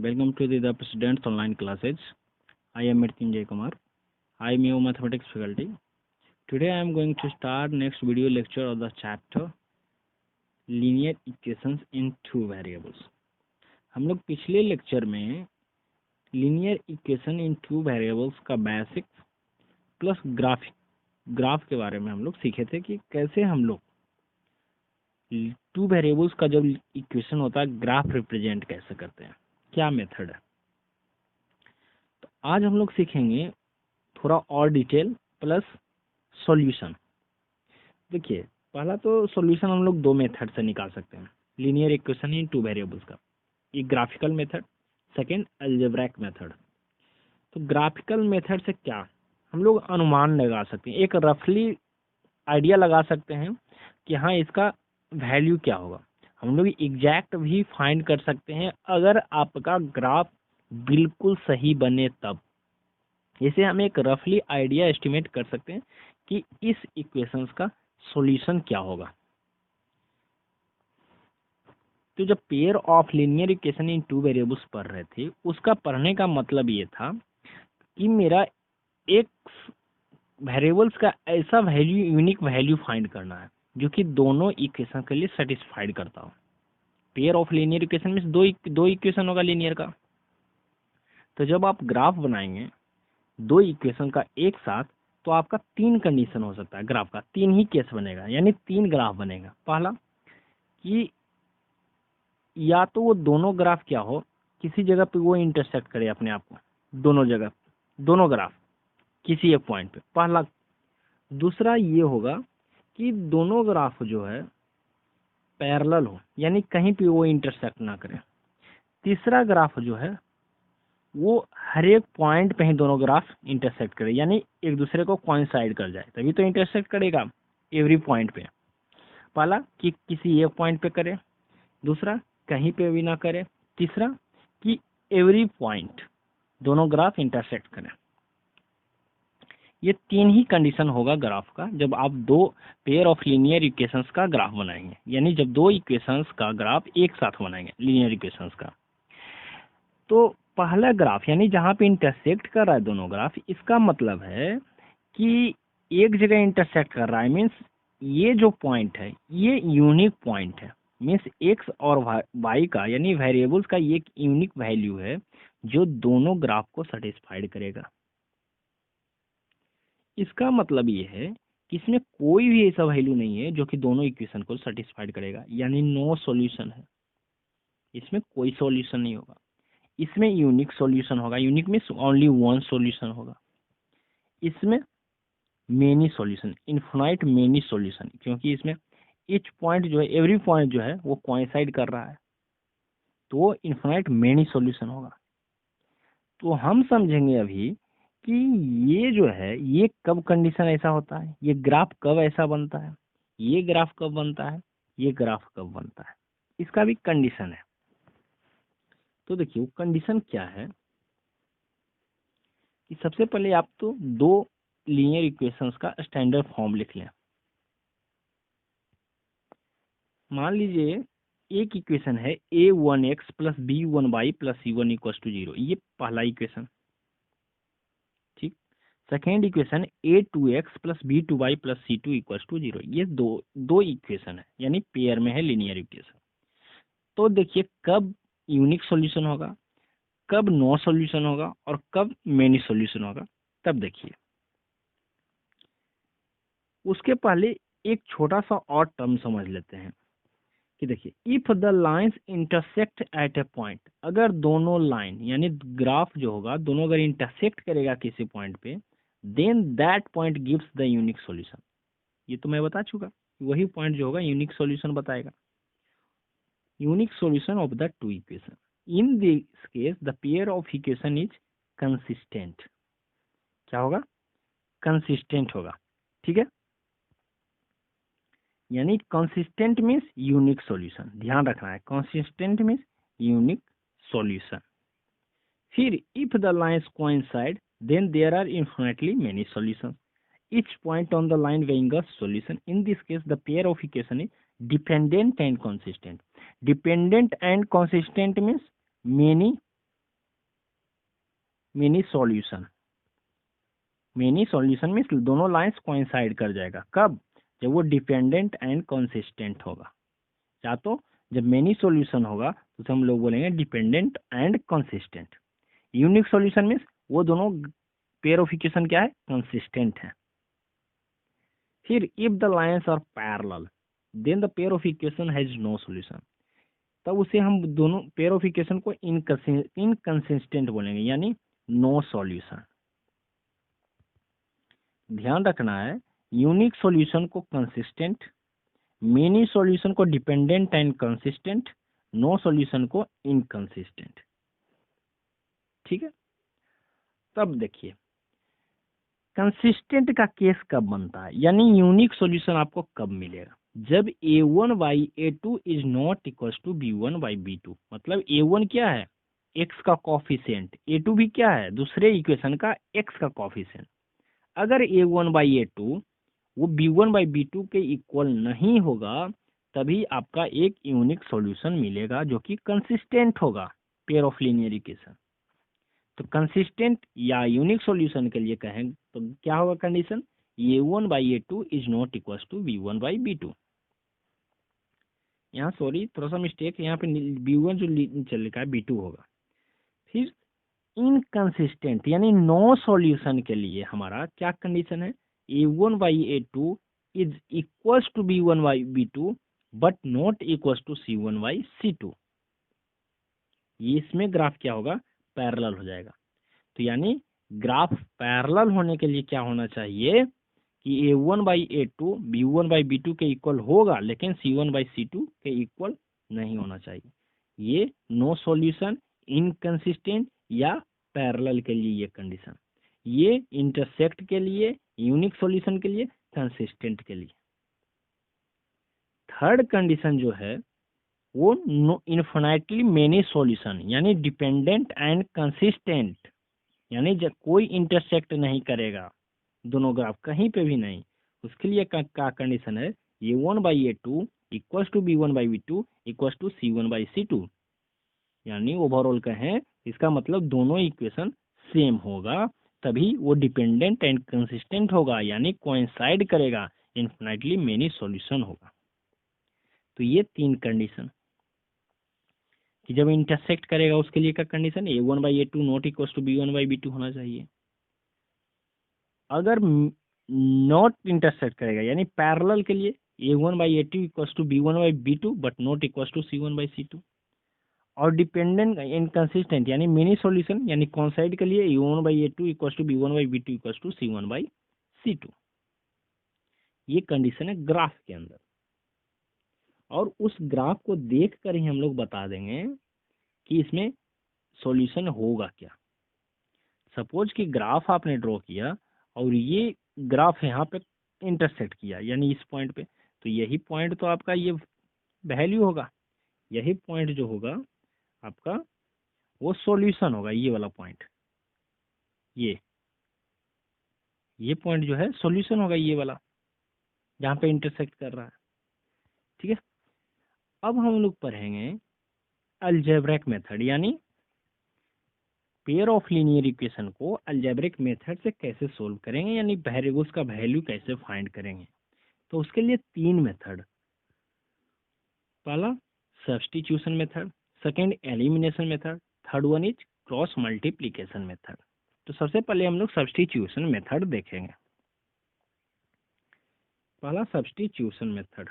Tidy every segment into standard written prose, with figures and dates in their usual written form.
Welcome to the President's online classes. I am Mrityunjay Kumar. I am your mathematics faculty. Today I am going to start next video lecture of the chapter linear equations in two variables. हम लोग पिछले lecture में linear equation in two variables का basic plus graph के बारे में हम लोग सीखे थे कि कैसे हम लोग टू वेरिएबल्स का जब इक्वेशन होता है ग्राफ रिप्रेजेंट कैसे करते हैं, क्या मेथड है। तो आज हम लोग सीखेंगे थोड़ा और डिटेल प्लस सॉल्यूशन। देखिए, पहला तो सॉल्यूशन हम लोग दो मेथड से निकाल सकते हैं linear equation in two variables का, एक graphical method, second algebraic method. तो ग्राफिकल मेथड से क्या हम लोग अनुमान लगा सकते हैं, एक रफली आइडिया लगा सकते हैं कि हाँ इसका वैल्यू क्या होगा। हम लोग एग्जैक्ट भी फाइंड कर सकते हैं अगर आपका ग्राफ बिल्कुल सही बने तब। इसे हम एक रफली आइडिया एस्टिमेट कर सकते हैं कि इस इक्वेशंस का सॉल्यूशन क्या होगा। तो जब pair of linear equation in two variables पढ़ रहे थे, उसका पढ़ने का मतलब ये था कि मेरा एक वेरिएबल्स का ऐसा वैल्यू, यूनिक वैल्यू फाइंड करना है जो कि दोनों इक्वेशन के लिए सेटिस्फाइड करता हो। पेयर ऑफ लीनियर इक्वेशन में दो इक्वेशन होगा लीनियर का। तो जब आप ग्राफ बनाएंगे दो इक्वेशन का एक साथ, तो आपका तीन कंडीशन हो सकता है, ग्राफ का तीन ही केस बनेगा, यानी तीन ग्राफ बनेगा। पहला कि या तो वो दोनों ग्राफ क्या हो, किसी जगह पे वो इंटरसेक्ट करे अपने आप को, दोनों जगह दोनों ग्राफ किसी एक पॉइंट पे, पहला। दूसरा ये होगा कि दोनों ग्राफ जो है पैरेलल हो, यानी कहीं पे वो इंटरसेक्ट ना करे। तीसरा ग्राफ जो है वो हर एक पॉइंट पे ही दोनों ग्राफ इंटरसेक्ट करे, यानी एक दूसरे को कोइंसाइड कर जाए, तभी तो इंटरसेक्ट करेगा एवरी पॉइंट पे। पहला कि किसी एक पॉइंट पे करे, दूसरा कहीं पे भी ना करे, तीसरा कि एवरी पॉइंट दोनों ग्राफ इंटरसेक्ट करें। ये तीन ही कंडीशन होगा ग्राफ का जब आप दो पेयर ऑफ लीनियर इक्वेशंस का ग्राफ बनाएंगे, यानी जब दो इक्वेशंस का ग्राफ एक साथ बनाएंगे लीनियर इक्वेशंस का। तो पहला ग्राफ यानी जहां पे इंटरसेक्ट कर रहा है दोनों ग्राफ, इसका मतलब है कि एक जगह इंटरसेक्ट कर रहा है, मीन्स ये जो पॉइंट है ये यूनिक पॉइंट है, मीन्स एक्स और वाई का यानी वेरिएबल्स का ये एक यूनिक वैल्यू है जो दोनों ग्राफ को सेटिस्फाइड करेगा। इसका मतलब ये है कि इसमें कोई भी ऐसा वैल्यू नहीं है जो कि दोनों इक्वेशन को सेटिस्फाइड करेगा, यानी नो सॉल्यूशन है, इसमें कोई सॉल्यूशन नहीं होगा। इसमें यूनिक सॉल्यूशन होगा, unique means only one solution होगा। इसमें many solution, infinite many solution, क्योंकि इसमें ईच पॉइंट जो है, एवरी पॉइंट जो है वो कोइंसाइड कर रहा है, तो वो इनफिनाइट मेनी सॉल्यूशन होगा। तो हम समझेंगे अभी कि ये जो है ये कब कंडीशन ऐसा होता है, ये ग्राफ कब ऐसा बनता है, ये ग्राफ कब बनता है, ये ग्राफ कब बनता है, इसका भी कंडीशन है। तो देखिए वो कंडीशन क्या है कि सबसे पहले आप तो दो लीनियर इक्वेशंस का स्टैंडर्ड फॉर्म लिख लें। मान लीजिए एक इक्वेशन है a1x plus b1y plus c1 equal to 0, ये पहला इक्वेशन, ठीक। Second equation a2x plus b2y plus c2 equal to 0, ये दो इक्वेशन है, यानी पेयर में है लीनियर इक्वेशन। तो देखिए कब यूनिक सॉल्यूशन होगा, कब नो सॉल्यूशन होगा और कब मेनी सॉल्यूशन होगा, तब देखिए। उसके पहले एक छोटा सा और टर्म समझ लेते हैं कि देखिए if the lines intersect at A point, अगर दोनों लाइन यानी ग्राफ जो होगा दोनों अगर इंटरसेक्ट करेगा किसी पॉइंट पे, then that point gives the unique solution. ये तो मैं बता चुका, वही पॉइंट जो होगा यूनिक सॉल्यूशन बताएगा, unique solution of the two equation. In this case the pair of equation is consistent. क्या होगा? कंसिस्टेंट होगा, ठीक है। यानी कंसिस्टेंट मीन्स यूनिक सॉल्यूशन, ध्यान रखना है, कंसिस्टेंट मीन्स यूनिक सॉल्यूशन। फिर if the lines coincide then there are infinitely many solutions, each point on the line weighing a solution. In this case the pair of equation is dependent and consistent. Dependent and consistent means many many solution. Many solution में दोनों lines coincide कर जाएगा। कब? जब वो dependent and consistent होगा। या तो जब मेनी सॉल्यूशन होगा तो उसे हम लोग बोलेंगे dependent and consistent. Unique solution means वो दोनों पेयर ऑफ इक्वेशन क्या है? कंसिस्टेंट है। फिर if the lines are parallel then the pair of equation has no solution. तब उसे हम दोनों पेयर ऑफ इक्वेशन को इनकंसिस्टेंट बोलेंगे, यानी नो सॉल्यूशन। ध्यान रखना है, यूनिक सॉल्यूशन को कंसिस्टेंट, मेनी सॉल्यूशन को dependent and consistent, no solution को इनकंसिस्टेंट। ठीक है। तब देखिए कंसिस्टेंट का केस कब बनता है, यानी यूनिक सॉल्यूशन आपको कब मिलेगा? जब a1 by a2 is not equal to b1 by b2। मतलब a1 क्या है? x का कॉफिशिएंट, a2 भी क्या है? दूसरे इक्वेशन का x का कॉफिशिएंट। अगर a1 बाई a2 वो b1 बाई b2 के इक्वल नहीं होगा, तभी आपका एक यूनिक सॉल्यूशन मिलेगा जो कि कंसिस्टेंट होगा पेयर ऑफ लीनियर इक्वेशन। तो कंसिस्टेंट या यूनिक सॉल्यूशन के लिए कहें तो क्या होगा condition? a1 by a2 is not equal to b1 by b2। यहाँ सॉरी थोड़ा सा मिस्टेक, यहाँ पे b1 जो चल रखा है b2 होगा। फिर इनकंसिस्टेंट यानी नो सॉल्यूशन के लिए हमारा क्या कंडीशन है? a1 by a2 is equal to b1 by b2 but not equal to c1 by c2। ये इसमें ग्राफ क्या होगा? पैरेलल हो जाएगा। तो यानी ग्राफ पैरेलल होने के लिए क्या होना चाहिए कि a1 by a2 b1 by b2 के इक्वल होगा, लेकिन c1 बाई c2 के इक्वल नहीं होना चाहिए। ये नो सॉल्यूशन, इनकंसिस्टेंट या पैरेलल के लिए ये कंडीशन। ये इंटरसेक्ट के लिए, यूनिक सॉल्यूशन के लिए, कंसिस्टेंट के लिए। थर्ड कंडीशन जो है वो इन्फिनाइटली मेनी सॉल्यूशन, यानी डिपेंडेंट एंड कंसिस्टेंट, यानी जब कोई इंटरसेक्ट नहीं करेगा दोनों ग्राफ कहीं पे भी नहीं, उसके लिए का कंडीशन है a1 by a2 equal to b1 by b2 equal to c1 by c2। यानी ओवरऑल कहें इसका मतलब दोनों इक्वेशन सेम होगा, तभी वो डिपेंडेंट एंड कंसिस्टेंट होगा, यानी कोइंसाइड करेगा, इन्फिनाइटली मेनी सॉल्यूशन होगा। तो ये तीन कंडीशन कि जब इंटरसेक्ट करेगा उसके लिए क्या condition? a1 by a2 not equal to b1 by b2 होना चाहिए। अगर नॉट इंटरसेक्ट करेगा यानी पैरेलल के लिए a1 by a2 equal to b1 by b2 but not equal to c1 by c2। और डिपेंडेंट इनकंसिस्टेंट यानी मिनी सॉल्यूशन यानी कॉन्साइड के लिए a1 by a2 equal to b1 by b2 equal to c1 by c2। ये condition है graph के अंदर, और उस ग्राफ को देख कर ही हम लोग बता देंगे कि इसमें सॉल्यूशन होगा क्या। सपोज कि ग्राफ आपने ड्रॉ किया और ये ग्राफ यहाँ पे इंटरसेक्ट किया यानी इस पॉइंट पे, तो यही पॉइंट तो आपका ये वैल्यू होगा। यही पॉइंट जो होगा आपका वो सॉल्यूशन होगा। ये वाला पॉइंट, ये पॉइंट जो है सॉल्यूशन होगा, ये वाला जहाँ पे इंटरसेक्ट कर रहा है। ठीक है। अब हम लोग पढ़ेंगे अलजेब्रिक मेथड, यानी पेयर ऑफ लीनियर इक्वेशन को अलजेब्रिक मेथड से कैसे सोल्व करेंगे, यानी वेरिएबल्स का वैल्यू कैसे फाइंड करेंगे। तो उसके लिए तीन मेथड, पहला substitution method, second elimination method, third one is cross multiplication method. तो सबसे पहले हम लोग सब्स्टिट्यूशन मेथड देखेंगे। पहला सब्स्टिट्यूशन मेथड।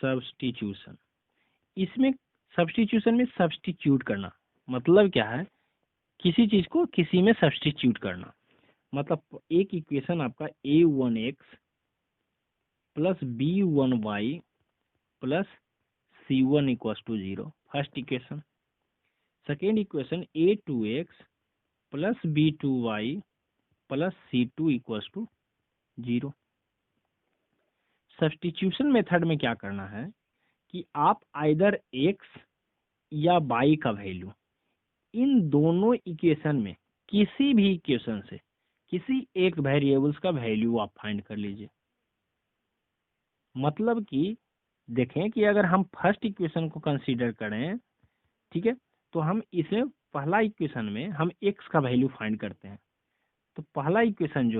सब्स्टिट्यूशन, इसमें सब्स्टिट्यूशन में सब्स्टिट्यूट करना मतलब क्या है? किसी चीज को किसी में सब्स्टिट्यूट करना। मतलब एक इक्वेशन आपका a1x plus b1y plus c1 equal to 0, first equation. Second equation a2x plus b2y plus c2 equal to 0। Substitution method में क्या करना है कि आप आइदर x या y का वैल्यू इन दोनों इक्वेशन में किसी भी इक्वेशन से किसी एक वेरिएबल्स का वैल्यू आप फाइंड कर लीजिए। मतलब कि देखें कि अगर हम फर्स्ट इक्वेशन को कंसीडर करें, ठीक है, तो हम इसे पहला इक्वेशन में हम x का वैल्यू फाइंड करते हैं। तो पहला इक्वेशन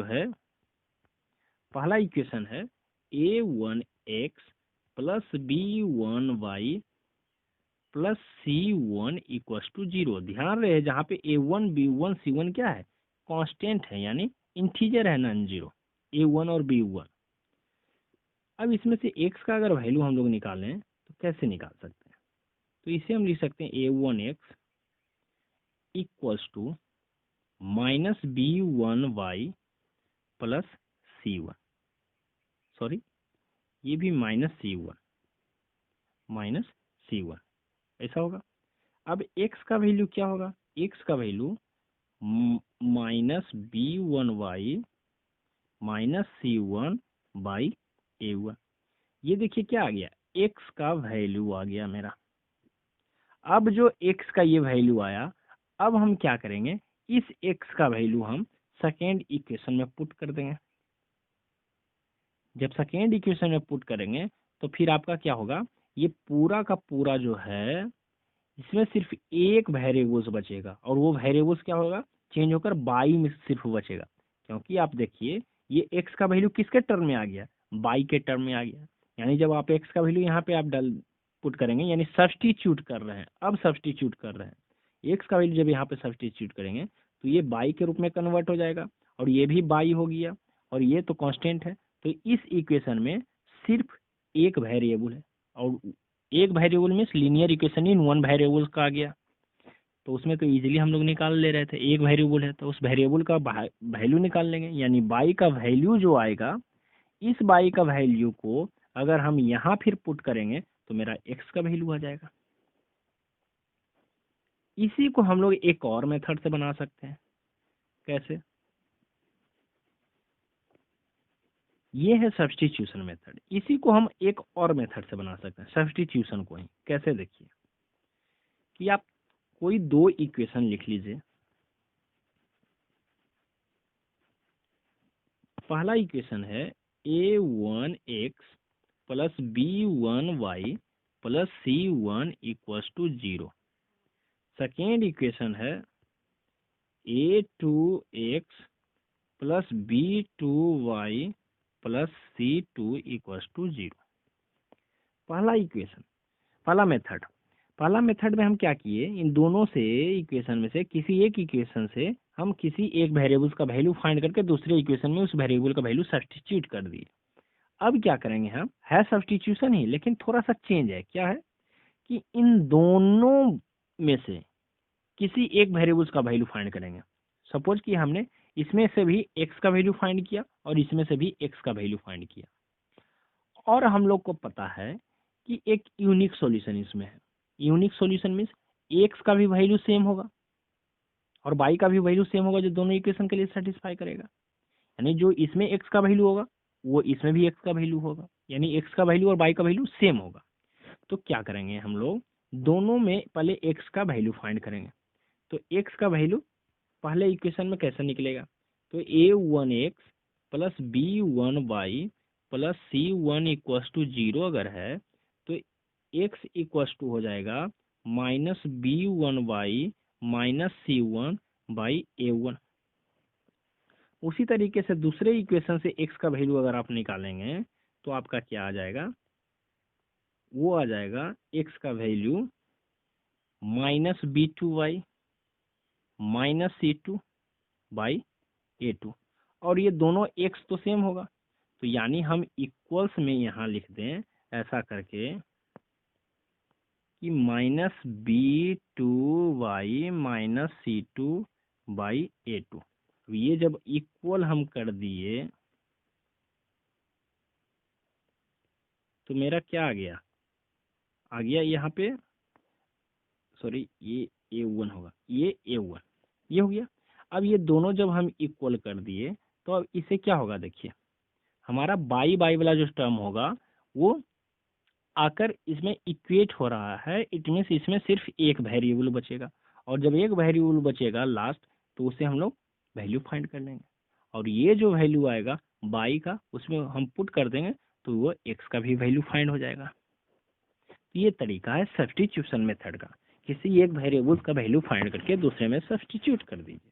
है a1x plus b1y plus c1 equals to 0। ध्यान रहे जहाँ पे a1 b1 c1 क्या है, कांस्टेंट है, यानी इंटीजर है, नॉन जीरो, a1 और b1। अब इसमें से x का अगर वैल्यू हम लोग निकालें तो कैसे निकाल सकते हैं? तो इसे हम लिख सकते हैं a1x equals to minus b1y plus c1, sorry ये भी माइनस c1 ऐसा होगा। अब x का वैल्यू क्या होगा? x का value minus b1y minus c1 by a1। ये देखिए क्या आ गया, x का वैल्यू आ गया मेरा। अब जो x का ये वैल्यू आया, अब हम क्या करेंगे, इस x का वैल्यू हम सेकेंड इक्वेशन में पुट कर देंगे। जब सेकेंड इक्वेशन में पुट करेंगे तो फिर आपका क्या होगा, ये पूरा का पूरा जो है इसमें सिर्फ एक वेरिएबल्स बचेगा, और वो वेरिएबल्स क्या होगा, चेंज होकर बाई में सिर्फ बचेगा। क्योंकि आप देखिए ये x का वैल्यू किसके टर्म में आ गया, बाई के टर्म में आ गया। यानी जब आप x का वैल्यू यहाँ पे आप पुट करेंगे, यानी सब्स्टिट्यूट कर रहे हैं, अब सब्स्टिट्यूट कर रहे हैं, x का वैल्यू जब यहाँ पे सब्स्टिट्यूट करेंगे तो ये बाई के रूप में कन्वर्ट हो जाएगा, और ये भी बाई हो गया, और ये तो कांस्टेंट है। तो इस इक्वेशन में सिर्फ एक वेरिएबल है, और एक variable means linear equation in one variable का आ गया। तो उसमें तो इजीली हम लोग निकाल ले रहे थे, एक वेरिएबल है तो उस वेरिएबल का वैल्यू निकाल लेंगे। यानी बाई का वैल्यू जो आएगा, इस बाई का वैल्यू को अगर हम यहाँ फिर पुट करेंगे तो मेरा x का वैल्यू आ जाएगा। इसी को हम लोग एक और मेथड से बना सकते हैं। कैसे? ये है सब्स्टिट्यूशन मेथड। इसी को हम एक और मेथड से बना सकते हैं, सब्स्टिट्यूशन को ही। कैसे? देखिए कि आप कोई दो इक्वेशन लिख लीजिए। पहला इक्वेशन है a1x plus b1y plus c1 equals to 0। Second equation है a2x plus b2y plus c2 equals to 0। पहला इक्वेशन, पहला मेथड में हम क्या किए, इन दोनों से इक्वेशन में से किसी एक इक्वेशन से हम किसी एक वेरिएबल्स का वैल्यू फाइंड करके दूसरे इक्वेशन में उस वेरिएबल का वैल्यू सब्स्टिट्यूट कर दिए। अब क्या करेंगे हम, है सब्स्टिट्यूशन ही, लेकिन थोड़ा सा चेंज है। क्या है कि इन दोनों में से किसी एक वेरिएबल्स का वैल्यू फाइंड करेंगे। सपोज कि हमने इसमें से भी x का वैल्यू फाइंड किया और इसमें से भी x का वैल्यू फाइंड किया, और हम लोग को पता है कि एक यूनिक सॉल्यूशन इसमें है। यूनिक सॉल्यूशन मीन्स x का भी वैल्यू सेम होगा और y का भी वैल्यू सेम होगा, जो दोनों इक्वेशन के लिए सेटिस्फाई करेगा। यानी जो इसमें x का वैल्यू होगा वो इसमें भी x का वैल्यू होगा, यानी x का वैल्यू और y का वैल्यू सेम होगा। तो क्या करेंगे हम लोग, दोनों में पहले x का वैल्यू फाइंड करेंगे। तो x का वैल्यू पहले इक्वेशन में कैसे निकलेगा, तो a1x plus b1y plus c1 equals to 0 अगर है तो x इक्वल्स टू हो जाएगा minus b1y minus c1 by a1। उसी तरीके से दूसरे इक्वेशन से x का वैल्यू अगर आप निकालेंगे तो आपका क्या आ जाएगा, वो आ जाएगा x का value minus b2y minus c2 by a2। और ये दोनों x तो सेम होगा, तो यानी हम इक्वल्स में यहाँ लिख दें ऐसा करके कि minus b2y minus c2 by a2। तो ये जब इक्वल हम कर दिए तो मेरा क्या आ गया, यहाँ पे, सॉरी ये a1 होगा, ये a1 ये हो गया। अब ये दोनों जब हम इक्वल कर दिए तो अब इसे क्या होगा, देखिए हमारा बाई बाई वाला जो टर्म होगा वो आकर इसमें इक्वेट हो रहा है। इट मीन्स इसमें सिर्फ एक वेरिएबल बचेगा, और जब एक वेरिएबल बचेगा लास्ट तो उसे हम लोग वैल्यू फाइंड कर लेंगे, और ये जो वैल्यू आएगा बाई का उसमें हम पुट कर देंगे तो वो एक्स का भी वैल्यू फाइंड हो जाएगा। ये तरीका है सब्स्टिट्यूशन मेथड का, कि किसी एक वेरिएबल्स का वैल्यू फाइंड करके दूसरे में सब्स्टिट्यूट कर दीजिए।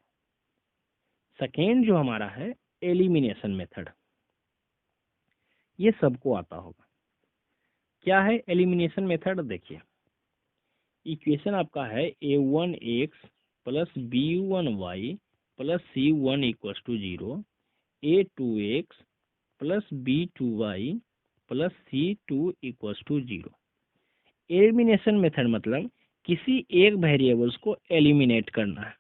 सेकेंड जो हमारा है एलिमिनेशन मेथड, ये सबको आता होगा। क्या है एलिमिनेशन मेथड? देखिए इक्वेशन आपका है a1x plus b1y plus c1 equals to 0, a2x plus b2y plus c2 equals to 0। Elimination method मतलब किसी एक वेरिएबल्स को एलिमिनेट करना है।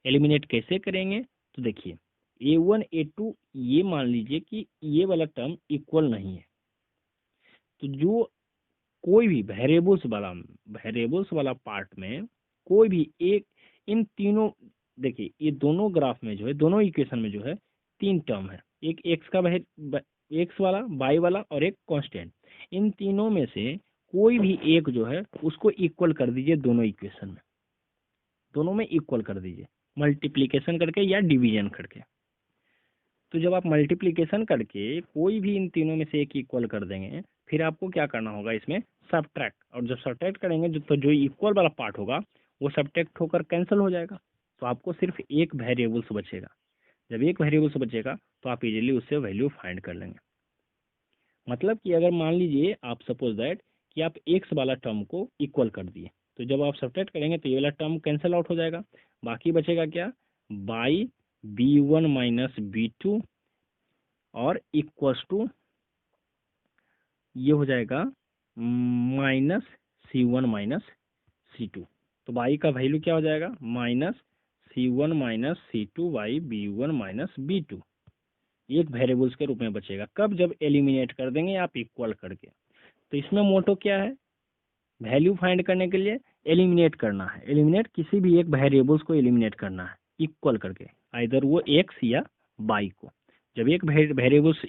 एलिमिनेट कैसे करेंगे? तो देखिए a1 a2 ये मान लीजिए कि ये वाला टर्म इक्वल नहीं है, तो जो कोई भी वेरिएबल्स वाला पार्ट में कोई भी एक, इन तीनों, देखिए ये दोनों ग्राफ में जो है, दोनों इक्वेशन में जो है 3 टर्म है, एक एक्स का एक्स वाला, वाई वाला और एक कांस्टेंट। इन तीनों में से कोई भी एक जो है उसको इक्वल कर दीजिए, दोनों इक्वेशन में, दोनों में इक्वल कर दीजिए मल्टीप्लिकेशन करके या डिवीजन करके। तो जब आप मल्टीप्लिकेशन करके कोई भी इन तीनों में से एक इक्वल कर देंगे, फिर आपको क्या करना होगा इसमें सब्ट्रैक्ट, और जब सब्ट्रैक्ट करेंगे तो जो इक्वल वाला पार्ट होगा वो सब्ट्रैक्ट होकर कैंसिल हो जाएगा, तो आपको सिर्फ एक वेरिएबल्स बचेगा। जब एक वेरिएबल्स बचेगा तो आप इजीली उससे वैल्यू फाइंड कर लेंगे। मतलब कि अगर मान लीजिए आप सपोज दैट कि आप एक्स वाला टर्म को इक्वल कर दिए, तो जब आप सब्ट्रैक्ट करेंगे तो ये वाला टर्म कैंसिल आउट हो जाएगा, बाकी बचेगा क्या, बाई b1 माइनस b2 और इक्वल्स टू ये हो जाएगा माइनस c1 माइनस c2। तो बाई का वैल्यू क्या हो जाएगा, minus c1 minus c2 by b1 minus b2, एक वेरिएबल्स के रूप में बचेगा। कब? जब एलिमिनेट कर देंगे आप इक्वल करके। तो इसमें मोटो क्या है, वैल्यू फाइंड करने के लिए एलिमिनेट करना है, एलिमिनेट किसी भी एक वेरिएबल्स को एलिमिनेट करना है इक्वल करके, आइदर वो एक्स या बाई को। जब एक वेरिएबल्स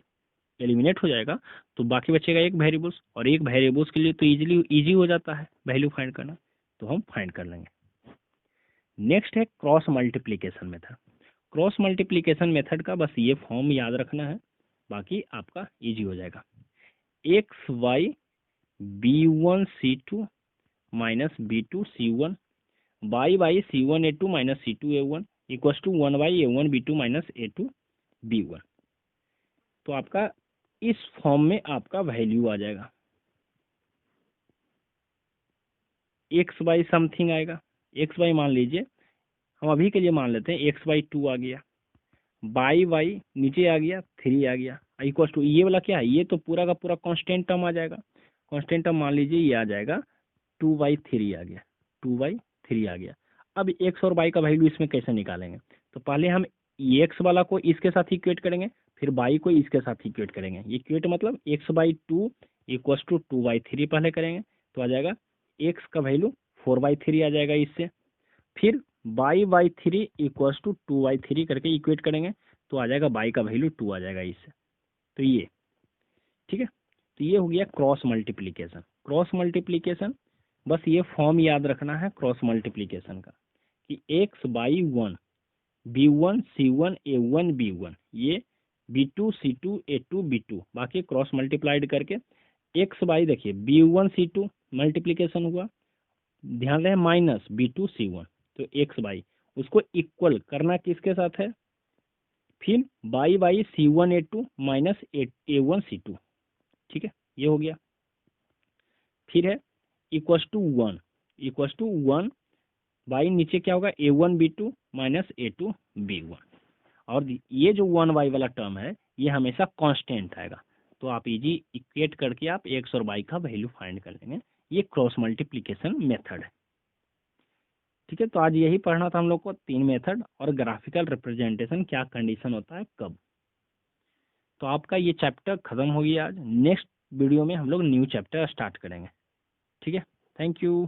एलिमिनेट हो जाएगा तो बाकी बचेगा एक वेरिएबल्स, और एक वेरिएबल्स के लिए तो इजी हो जाता है वैल्यू फाइंड करना, तो हम फाइंड कर लेंगे। नेक्स्ट है cross multiplication method. Cross multiplication method का बस ये फॉर्म याद रखना है, बाकी आपका इजी हो जाएगा। X y b1 c2 minus b2 c1 by by c1 a2 minus c2 a1 equals to 1 by a1 b2 minus a2 b1। तो आपका इस फॉर्म में आपका वैल्यू आ जाएगा, एक्स बाई समथिंग आएगा, एक्स बाई मान लीजिए, हम अभी के लिए मान लेते हैं एक्स बाई 2 आ गया, बाई बाई नीचे आ गया 3 आ गया, इक्वल्स टू ये वाला क्या है, ये तो पूरा का पूरा कांस्टेंट टर्म आ जाएगा। कांस्टेंट टर्म मान लीजिए ये आ जाएगा 2/3 आ गया, 2/3 आ गया। अब एक्स और बाई का वैल्यू इसमें कैसे निकालेंगे? तो पहले हम एक्स वाला को इसके साथ इक्वेट करेंगे, फिर बाई को इसके साथ इक्वेट करेंगे। इक्वेट मतलब x/2 इक्वल्स टू 2/3 पहले करेंगे, तो आ जाएगा एक्स का वैल्यू 4/3 आ जाएगा इससे, फिर बाई/3 इक्वल्स टू 2/3 करके इक्वेट करेंगे, तो आ जाएगा बाई का वैल्यू 2 आ जाएगा इससे। तो ये ठीक है, तो ये हो गया क्रॉस मल्टीप्लिकेशन। क्रॉस मल्टीप्लिकेशन बस ये फॉर्म याद रखना है क्रॉस मल्टीप्लिकेशन का, कि x by 1 b1 c1 a1 b1, ये b2 c2 a2 b2, बाकी क्रॉस मल्टीप्लाइड करके एक्स बाई, देखिए b1 c2 मल्टीप्लिकेशन हुआ, ध्यान रहे माइनस b2 c1, तो एक्स बाई उसको इक्वल करना किसके साथ है, फिर by by c1 a2 minus a1 c2, ठीक है, ये हो गया। फिर है equals to 1, equals to 1 by नीचे क्या होगा a1 b2 minus a2 b1, और ये जो 1y वाला टर्म है ये हमेशा कांस्टेंट आएगा, तो आप इजी इक्वेट करके आप एक्स और वाई का वैल्यू फाइंड कर लेंगे। ये क्रॉस मल्टीप्लिकेशन मेथड है। ठीक है, तो आज यही पढ़ना था हम लोग को, 3 मेथड और ग्राफिकल रिप्रेजेंटेशन क्या कंडीशन होता है कब। तो आपका ये चैप्टर खत्म हो गया आज। नेक्स्ट वीडियो में हम लोग न्यू चैप्टर स्टार्ट करेंगे। ठीक है, थैंक यू।